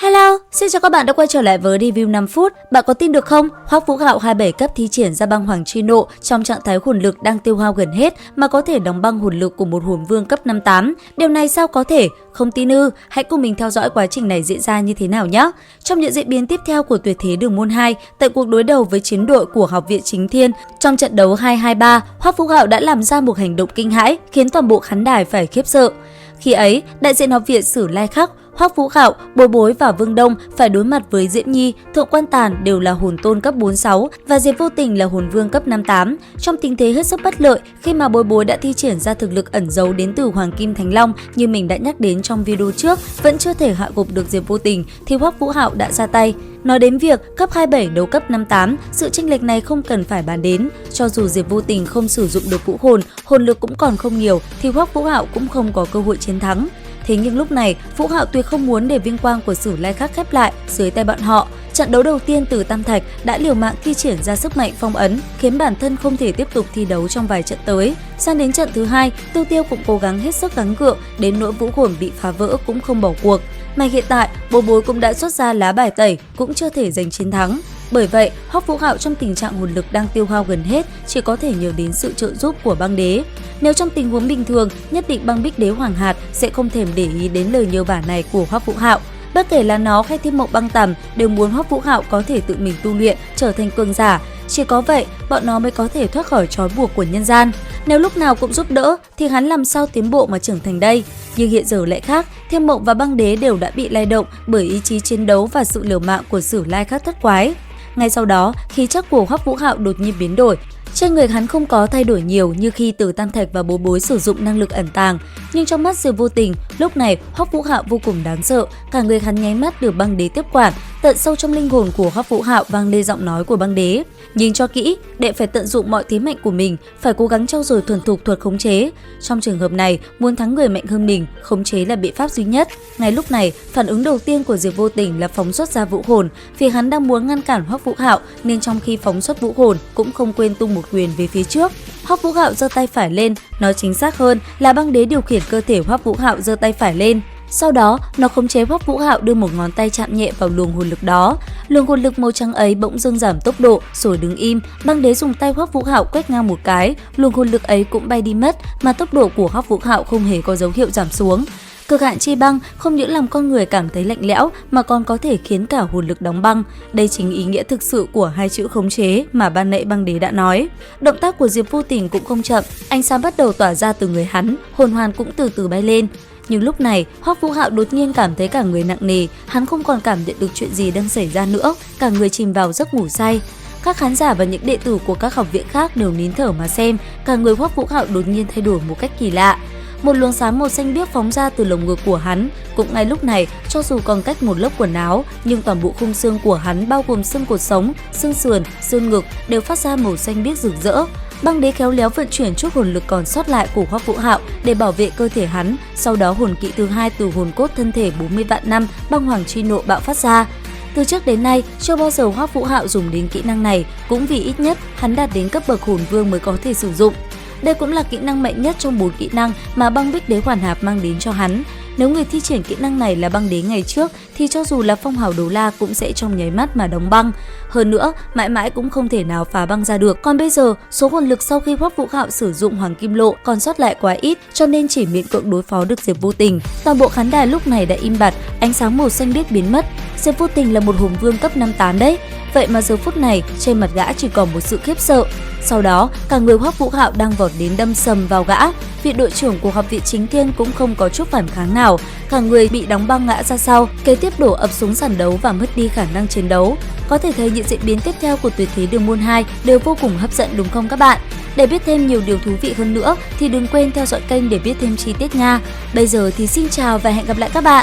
Hello, xin chào các bạn đã quay trở lại với review 5 phút. Bạn có tin được không? Hoắc Vũ Hạo 27 cấp thi triển ra băng hoàng chi nộ trong trạng thái hồn lực đang tiêu hao gần hết mà có thể đóng băng hồn lực của một hồn vương cấp 58. Điều này sao có thể? Không tin ư? Hãy cùng mình theo dõi quá trình này diễn ra như thế nào nhé. Trong những diễn biến tiếp theo của tuyệt thế đường môn 2, tại cuộc đối đầu với chiến đội của Học viện Chính Thiên, trong trận đấu 2-2-3, Hoắc Vũ Hạo đã làm ra một hành động kinh hãi khiến toàn bộ khán đài phải khiếp sợ. Khi ấy, đại diện Học viện Sử Lai Khắc, Hoắc Vũ Hạo, Bối Bối và Vương Đông phải đối mặt với Diễm Nhi, Thượng Quan Tàn đều là hồn tôn cấp 46 và Diệp Vô Tình là hồn vương cấp 58. Trong tình thế hết sức bất lợi khi mà Bối Bối đã thi triển ra thực lực ẩn giấu đến từ Hoàng Kim Thánh Long như mình đã nhắc đến trong video trước, vẫn chưa thể hạ gục được Diệp Vô Tình thì Hoắc Vũ Hạo đã ra tay. Nói đến việc cấp 27 đấu cấp 58, sự chênh lệch này không cần phải bàn đến. Cho dù Diệp Vô Tình không sử dụng được vũ hồn, hồn lực cũng còn không nhiều thì Hoắc Vũ Hạo cũng không có cơ hội chiến thắng. Thế nhưng lúc này, Vũ Hạo tuyệt không muốn để vinh quang của Sử Lai Khắc khép lại dưới tay bọn họ. Trận đấu đầu tiên từ Tam Thạch đã liều mạng thi triển ra sức mạnh phong ấn, khiến bản thân không thể tiếp tục thi đấu trong vài trận tới. Sang đến trận thứ hai, Tiêu Tiêu cũng cố gắng hết sức gắng gượng, đến nỗi vũ hồn bị phá vỡ cũng không bỏ cuộc. Mà hiện tại, Bối Bối cũng đã xuất ra lá bài tẩy, cũng chưa thể giành chiến thắng. Bởi vậy, Hoắc Vũ Hạo trong tình trạng hồn lực đang tiêu hao gần hết, chỉ có thể nhờ đến sự trợ giúp của băng đế. Nếu trong tình huống bình thường, nhất định băng bích đế Hoàng Hạt sẽ không thèm để ý đến lời nhờ vả này của Hoắc Vũ Hạo. Bất kể là nó hay Thiên Mộng Băng Tầm đều muốn Hoắc Vũ Hạo có thể tự mình tu luyện, trở thành cường giả. Chỉ có vậy, bọn nó mới có thể thoát khỏi trói buộc của nhân gian. Nếu lúc nào cũng giúp đỡ thì hắn làm sao tiến bộ mà trưởng thành đây? Nhưng hiện giờ lại khác, Thiên Mộng và băng đế đều đã bị lay động bởi ý chí chiến đấu và sự liều mạng của Sử Lai Khắc thất quái. Ngay sau đó, khí chất của Hoắc Vũ Hạo đột nhiên biến đổi. Trên người hắn không có thay đổi nhiều như khi từ Tam Thạch và Bối Bối sử dụng năng lực ẩn tàng, nhưng trong mắt Diệp Vô Tình, lúc này Hoắc Vũ Hạo vô cùng đáng sợ, cả người hắn nháy mắt được băng đế tiếp quản. Tận sâu trong linh hồn của Hoắc Vũ Hạo vang lên giọng nói của băng đế: "Nhìn cho kỹ, đệ phải tận dụng mọi thế mạnh của mình, phải cố gắng trau dồi thuần thục thuật khống chế. Trong trường hợp này, muốn thắng người mạnh hơn mình, khống chế là biện pháp duy nhất." Ngay lúc này, phản ứng đầu tiên của Diệp Vô Tình là phóng xuất ra vũ hồn, vì hắn đang muốn ngăn cản Hoắc Vũ Hạo, nên trong khi phóng xuất vũ hồn cũng không quên tung một quyền về phía trước. Hoắc Vũ Hạo giơ tay phải lên, nói chính xác hơn là băng đế điều khiển cơ thể Hoắc Vũ Hạo giơ tay phải lên. Sau đó, nó khống chế Hoắc Vũ Hạo đưa một ngón tay chạm nhẹ vào luồng hồn lực đó. Luồng hồn lực màu trắng ấy bỗng dưng giảm tốc độ, rồi đứng im. Băng đế dùng tay Hoắc Vũ Hạo quét ngang một cái, luồng hồn lực ấy cũng bay đi mất, mà tốc độ của Hoắc Vũ Hạo không hề có dấu hiệu giảm xuống. Cực hạn chi băng không những làm con người cảm thấy lạnh lẽo mà còn có thể khiến cả hồn lực đóng băng. Đây chính ý nghĩa thực sự của hai chữ khống chế mà ban nãy băng đế đã nói. Động tác của Diệp Vô Tình cũng không chậm, ánh sáng bắt đầu tỏa ra từ người hắn, hồn hoàn cũng từ từ bay lên. Nhưng lúc này, Hoắc Vũ Hạo đột nhiên cảm thấy cả người nặng nề, hắn không còn cảm nhận được chuyện gì đang xảy ra nữa, cả người chìm vào giấc ngủ say. Các khán giả và những đệ tử của các học viện khác đều nín thở mà xem, cả người Hoắc Vũ Hạo đột nhiên thay đổi một cách kỳ lạ. Một luồng sáng màu xanh biếc phóng ra từ lồng ngực của hắn. Cũng ngay lúc này, cho dù còn cách một lớp quần áo, nhưng toàn bộ khung xương của hắn bao gồm xương cột sống, xương sườn, xương ngực đều phát ra màu xanh biếc rực rỡ. Băng đế khéo léo vận chuyển chút hồn lực còn sót lại của Hoắc Vũ Hạo để bảo vệ cơ thể hắn. Sau đó hồn kỹ thứ hai từ hồn cốt thân thể 40 vạn năm băng hoàng chi nộ bạo phát ra. Từ trước đến nay, chưa bao giờ Hoắc Vũ Hạo dùng đến kỹ năng này, cũng vì ít nhất hắn đạt đến cấp bậc hồn vương mới có thể sử dụng. Đây cũng là kỹ năng mạnh nhất trong 4 kỹ năng mà băng bích đế Hoàn Hạp mang đến cho hắn. Nếu người thi triển kỹ năng này là băng đế ngày trước thì cho dù là phong hào đấu la cũng sẽ trong nháy mắt mà đóng băng. Hơn nữa, mãi mãi cũng không thể nào phá băng ra được. Còn bây giờ, số hồn lực sau khi Hoắc Vũ Hạo sử dụng Hoàng Kim Lộ còn sót lại quá ít, cho nên chỉ miễn cưỡng đối phó được Diệp Vô Tình. Toàn bộ khán đài lúc này đã im bặt, ánh sáng màu xanh biếc biến mất. Diệp Vô Tình là một hồn vương cấp 58 đấy. Vậy mà giờ phút này, trên mặt gã chỉ còn một sự khiếp sợ. Sau đó, cả người Hoắc Vũ Hạo đang vọt đến đâm sầm vào gã. Vị đội trưởng của Học viện Chính Thiên cũng không có chút phản kháng nào, cả người bị đóng băng ngã ra sau, kế tiếp đổ ập xuống sàn đấu và mất đi khả năng chiến đấu. Có thể thấy những diễn biến tiếp theo của tuyệt thế đường môn 2 đều vô cùng hấp dẫn đúng không các bạn? Để biết thêm nhiều điều thú vị hơn nữa thì đừng quên theo dõi kênh để biết thêm chi tiết nha. Bây giờ thì xin chào và hẹn gặp lại các bạn.